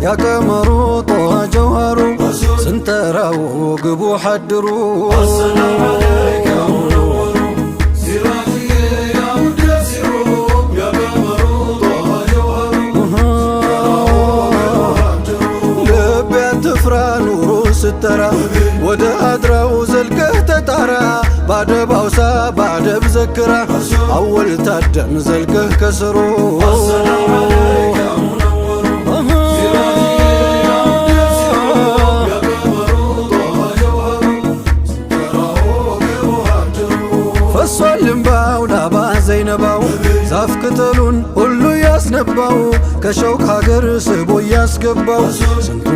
ያቀመሩ ጦሃ ጀውሃሩ ስንጠራው ግቡ ሐድሩ السلام عليك يا منور سراجي يا مدثر يا قمر طه جوهر ልቤ አትፍራ ኑሩ ስተራ ወደ አድራው ዘልቀህ ተጣራ ባደብ አውሳ ባደብ ዘክራ አወል ታደም ዘልቀህ ከስሩ السلام عليك يا منور سراجي يا مدثر يا قمر طه جوهر سنتراه كوهجر ፈሷል እምባው ላባ ዘይነባው ዛፍ ቅጠሉን ሁሉ ያስነባው ከሸውቅ ሀገር ስቦ ያስገባው ስንቱ